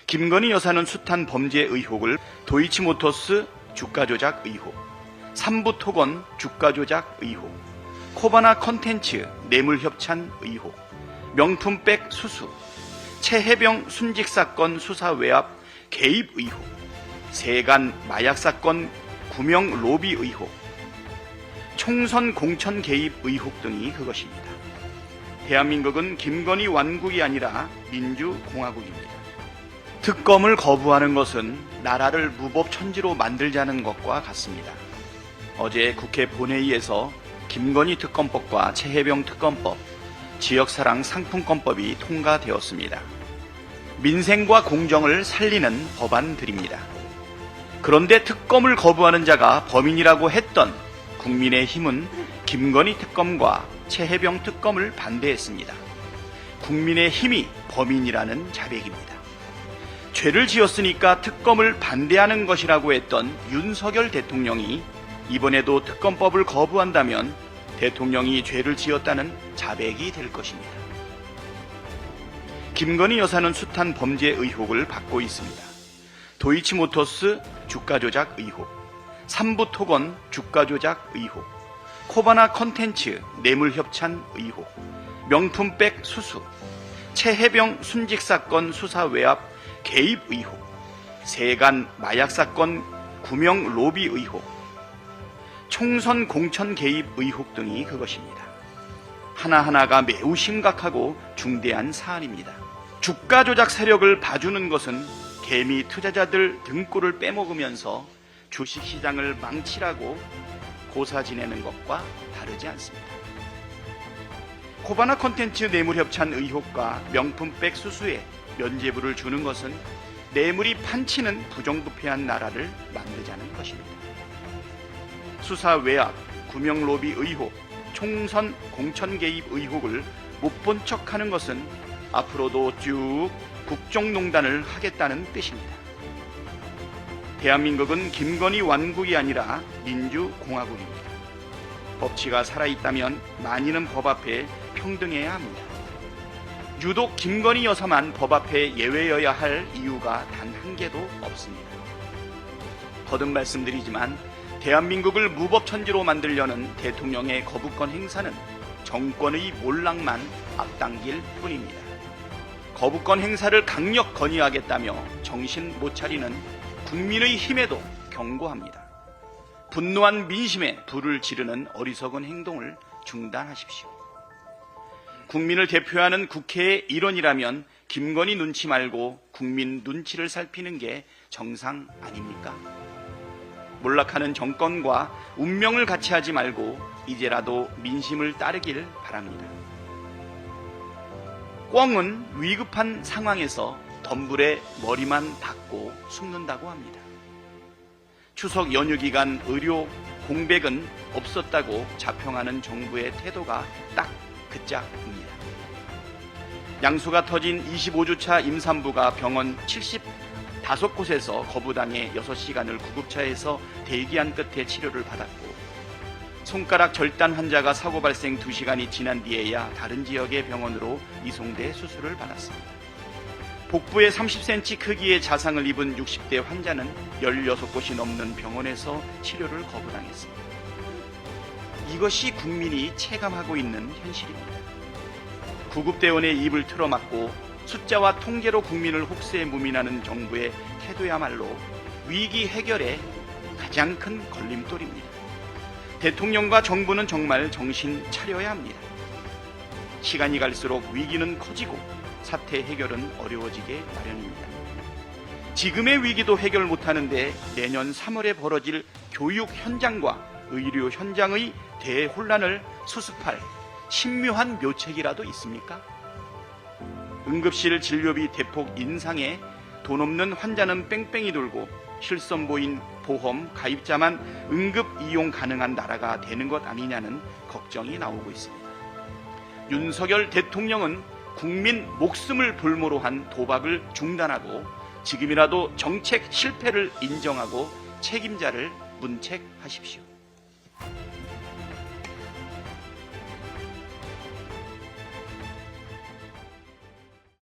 김건희 여사는 숱한 범죄 의혹을 도이치모터스 주가 조작 의혹, 삼부토건 주가 조작 의혹, 코바나 컨텐츠 뇌물 협찬 의혹, 명품백 수수, 최혜병 순직 사건 수사 외압 개입 의혹, 세간 마약 사건 구명 로비 의혹, 총선 공천 개입 의혹 등이 그것입니다. 대한민국은 김건희 완국이 아니라 민주공화국입니다. 특검을 거부하는 것은 나라를 무법천지로 만들자는 것과 같습니다. 어제 국회 본회의에서 김건희 특검법과 최혜병 특검법, 지역사랑 상품권법이 통과되었습니다. 민생과 공정을 살리는 법안들입니다. 그런데 특검을 거부하는 자가 범인이라고 했던 국민의힘은 김건희 특검과 최혜병 특검을 반대했습니다. 국민의힘이 범인이라는 자백입니다. 죄를 지었으니까 특검을 반대하는 것이라고 했던 윤석열 대통령이 이번에도 특검법을 거부한다면 대통령이 죄를 지었다는 자백이 될 것입니다. 김건희 여사는 숱한 범죄 의혹을 받고 있습니다. 도이치모터스 주가 조작 의혹, 삼부토건 주가 조작 의혹, 코바나 컨텐츠 뇌물 협찬 의혹, 명품백 수수, 최혜병 순직 사건 수사 외압 개입 의혹, 세간 마약 사건 구명 로비 의혹, 총선 공천 개입 의혹 등이 그것입니다. 하나하나가 매우 심각하고 중대한 사안입니다. 주가 조작 세력을 봐주는 것은 개미 투자자들 등골을 빼먹으면서 주식시장을 망치라고 고사 지내는 것과 다르지 않습니다. 코바나 콘텐츠 뇌물 협찬 의혹과 명품백 수수에 면죄부를 주는 것은 뇌물이 판치는 부정부패한 나라를 만들자는 것입니다. 수사 외압, 구명 로비 의혹, 총선 공천 개입 의혹을 못 본 척하는 것은 앞으로도 쭉 국정농단을 하겠다는 뜻입니다. 대한민국은 김건희 완국이 아니라 민주공화국입니다. 법치가 살아있다면 만인은 법 앞에 평등해야 합니다. 유독 김건희 여사만 법 앞에 예외여야 할 이유가 단 한 개도 없습니다. 거듭 말씀드리지만 대한민국을 무법천지로 만들려는 대통령의 거부권 행사는 정권의 몰락만 앞당길 뿐입니다. 거부권 행사를 강력 건의하겠다며 정신 못 차리는 국민의 힘에도 경고합니다. 분노한 민심에 불을 지르는 어리석은 행동을 중단하십시오. 국민을 대표하는 국회의 일원이라면 김건희 눈치 말고 국민 눈치를 살피는 게 정상 아닙니까? 몰락하는 정권과 운명을 같이 하지 말고 이제라도 민심을 따르길 바랍니다. 꿩은 위급한 상황에서 덤불에 머리만 닿고 숨는다고 합니다. 추석 연휴 기간 의료 공백은 없었다고 자평하는 정부의 태도가 딱 그 짝입니다. 양수가 터진 25주차 임산부가 병원 75곳에서 거부당해 6시간을 구급차에서 대기한 끝에 치료를 받았고, 손가락 절단 환자가 사고 발생 2시간이 지난 뒤에야 다른 지역의 병원으로 이송돼 수술을 받았습니다. 복부에 30cm 크기의 자상을 입은 60대 환자는 16곳이 넘는 병원에서 치료를 거부당했습니다. 이것이 국민이 체감하고 있는 현실입니다. 구급대원의 입을 틀어막고 숫자와 통계로 국민을 혹세에 무민하는 정부의 태도야말로 위기 해결의 가장 큰 걸림돌입니다. 대통령과 정부는 정말 정신 차려야 합니다. 시간이 갈수록 위기는 커지고 사태 해결은 어려워지게 마련입니다. 지금의 위기도 해결 못하는데 내년 3월에 벌어질 교육 현장과 의료 현장의 대혼란을 수습할 신묘한 묘책이라도 있습니까? 응급실 진료비 대폭 인상에 돈 없는 환자는 뺑뺑이 돌고 실손보인 보험 가입자만 응급 이용 가능한 나라가 되는 것 아니냐는 걱정이 나오고 있습니다. 윤석열 대통령은 국민 목숨을 볼모로 한 도박을 중단하고 지금이라도 정책 실패를 인정하고 책임자를 문책하십시오.